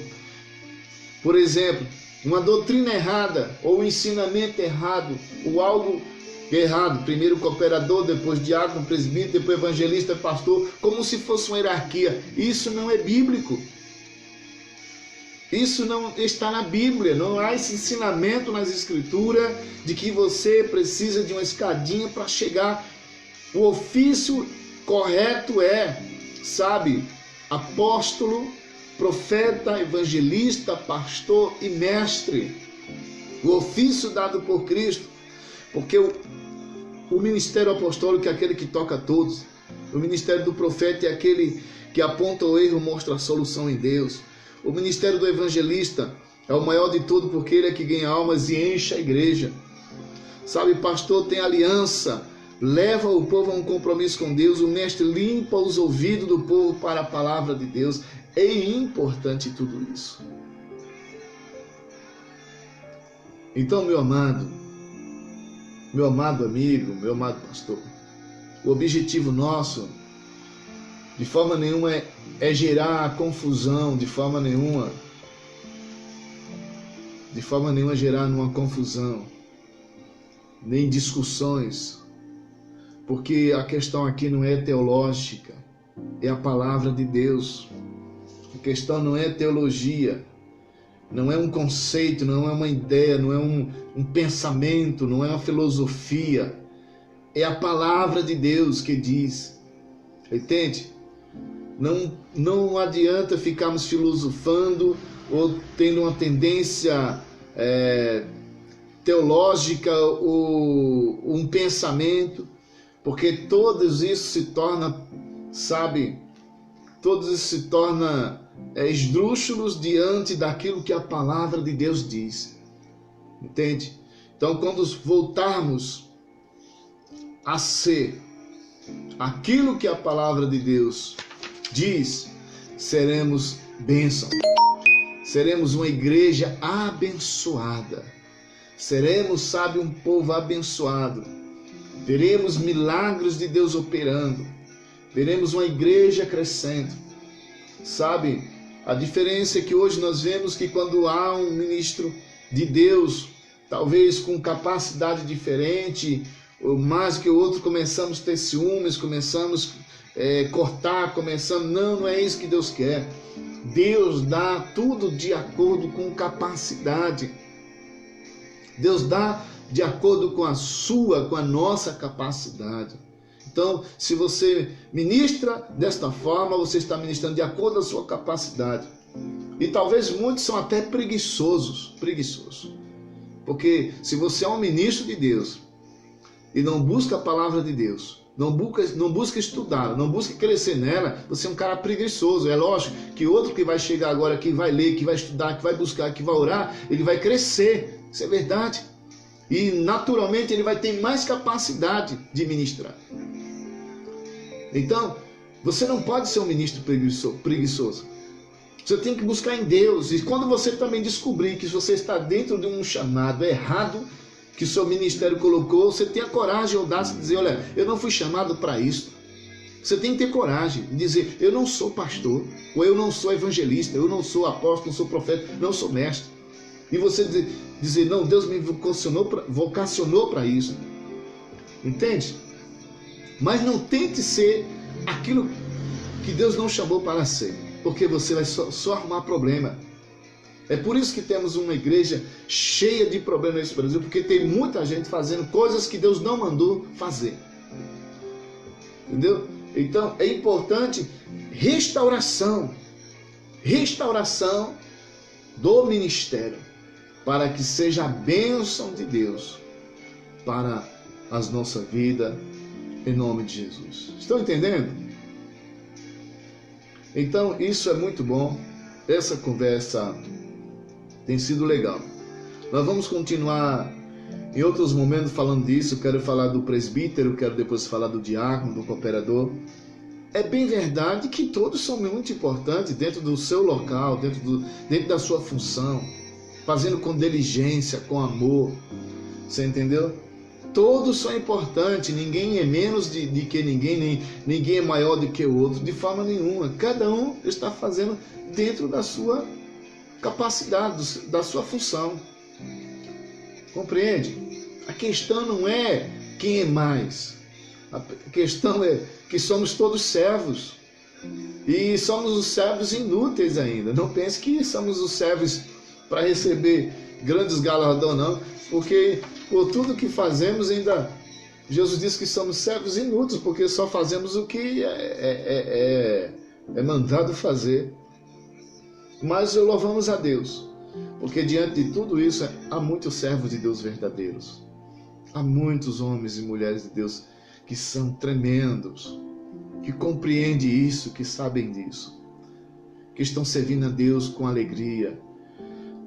Por exemplo, uma doutrina errada, ou um ensinamento errado, ou algo Que é errado, primeiro cooperador, depois diácono, presbítero, depois evangelista, pastor, como se fosse uma hierarquia. Isso não é bíblico. Isso não está na Bíblia, não há esse ensinamento nas Escrituras de que você precisa de uma escadinha para chegar. O ofício correto é, sabe, apóstolo, profeta, evangelista, pastor e mestre. O ofício dado por Cristo, porque o ministério apostólico é aquele que toca a todos. O ministério do profeta é aquele que aponta o erro, mostra a solução em Deus. O ministério do evangelista é o maior de tudo, porque ele é que ganha almas e enche a igreja. Sabe, pastor tem aliança, leva o povo a um compromisso com Deus. O mestre limpa os ouvidos do povo para a palavra de Deus. É importante tudo isso. Então, meu amado amigo, meu amado pastor, o objetivo nosso, de forma nenhuma, é gerar confusão, de forma nenhuma gerar uma confusão, nem discussões, porque a questão aqui não é teológica, é a palavra de Deus. A questão não é teologia, não é um conceito, não é uma ideia, não é um pensamento, não é uma filosofia, é a palavra de Deus que diz, entende? Não adianta ficarmos filosofando ou tendo uma tendência teológica ou um pensamento, porque todos isso se torna, sabe, todos isso se torna esdrúxulos diante daquilo que a palavra de Deus diz, entende? Então, quando voltarmos a ser aquilo que a palavra de Deus diz, seremos bênção, seremos uma igreja abençoada, seremos, sabe, um povo abençoado, veremos milagres de Deus operando, veremos uma igreja crescendo, sabe? A diferença é que hoje nós vemos que quando há um ministro de Deus, talvez com capacidade diferente, ou mais que o outro, começamos a ter ciúmes, começamos cortar, não é isso que Deus quer. Deus dá tudo de acordo com capacidade. Deus dá de acordo com a nossa capacidade. Então, se você ministra desta forma, você está ministrando de acordo com a sua capacidade. E talvez muitos são até preguiçosos. Porque se você é um ministro de Deus e não busca a palavra de Deus, não busca estudar, não busca crescer nela, você é um cara preguiçoso. É lógico que outro que vai chegar agora, que vai ler, que vai estudar, que vai buscar, que vai orar, ele vai crescer. Isso é verdade. E naturalmente ele vai ter mais capacidade de ministrar. Então, você não pode ser um ministro preguiçoso. Você tem que buscar em Deus. E quando você também descobrir que você está dentro de um chamado errado, que o seu ministério colocou, você tem a coragem e a audácia de dizer, olha, eu não fui chamado para isso. Você tem que ter coragem de dizer, eu não sou pastor, ou eu não sou evangelista, eu não sou apóstolo, não sou profeta, não sou mestre. E você dizer, não, Deus me vocacionou para isso. Entende? Mas não tente ser aquilo que Deus não chamou para ser, porque você vai só arrumar problema. É por isso que temos uma igreja cheia de problemas nesse Brasil, porque tem muita gente fazendo coisas que Deus não mandou fazer. Entendeu? Então é importante restauração do ministério, para que seja a bênção de Deus para a nossa vida, em nome de Jesus. Estão entendendo? Então isso é muito bom. Essa conversa tem sido legal. Nós vamos continuar em outros momentos falando disso. Quero falar do presbítero, quero depois falar do diácono, do cooperador. É bem verdade que todos são muito importantes dentro do seu local, dentro da sua função, fazendo com diligência, com amor. Você entendeu? Todos são importantes, ninguém é menos de que ninguém, ninguém é maior do que o outro, de forma nenhuma. Cada um está fazendo dentro da sua capacidade, da sua função. Compreende? A questão não é Quem é mais? A questão é que somos todos servos. E somos os servos inúteis ainda. Não pense que somos os servos para receber grandes galardões, não. Porque por tudo que fazemos ainda... Jesus disse que somos servos inúteis, porque só fazemos o que é mandado fazer. Mas louvamos a Deus, porque diante de tudo isso há muitos servos de Deus verdadeiros. Há muitos homens e mulheres de Deus que são tremendos, que compreendem isso, que sabem disso, que estão servindo a Deus com alegria.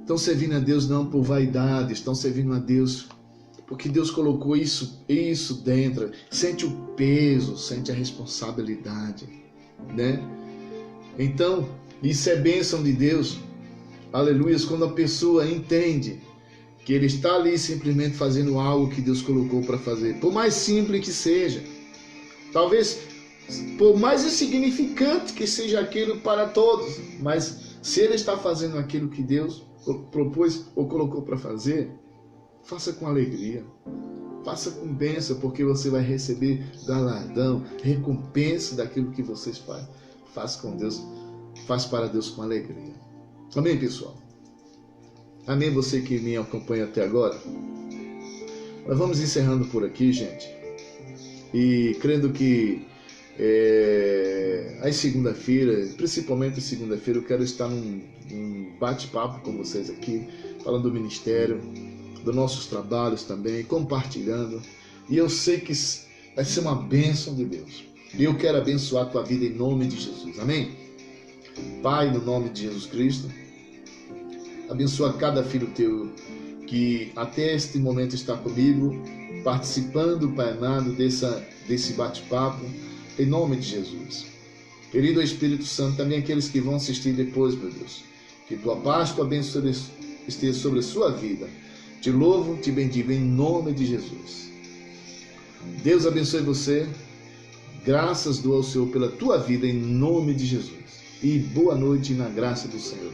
Estão servindo a Deus não por vaidade, estão servindo a Deus porque Deus colocou isso dentro, sente o peso, sente a responsabilidade, né? Então, isso é bênção de Deus, aleluia, quando a pessoa entende que ele está ali simplesmente fazendo algo que Deus colocou para fazer, por mais simples que seja, talvez por mais insignificante que seja aquilo para todos, mas se ele está fazendo aquilo que Deus propôs ou colocou para fazer, faça com alegria, faça com bênção, porque você vai receber galardão, recompensa daquilo que vocês fazem. Faça com Deus, faz para Deus com alegria. Amém, pessoal? Amém, você que me acompanha até agora? Nós vamos encerrando por aqui, gente. E crendo que às segunda-feira, principalmente segunda-feira, eu quero estar num bate-papo com vocês aqui, falando do ministério, dos nossos trabalhos também, compartilhando. E eu sei que vai ser uma bênção de Deus. E eu quero abençoar a tua vida em nome de Jesus. Amém? Pai, no nome de Jesus Cristo, abençoa cada filho teu que até este momento está comigo, participando, Pai amado, desse bate-papo, em nome de Jesus. Querido Espírito Santo, também aqueles que vão assistir depois, meu Deus, que tua paz, tua bênção esteja sobre a sua vida. Te louvo, te bendigo em nome de Jesus. Deus abençoe você. Graças dou ao Senhor pela tua vida em nome de Jesus. E boa noite na graça do Senhor.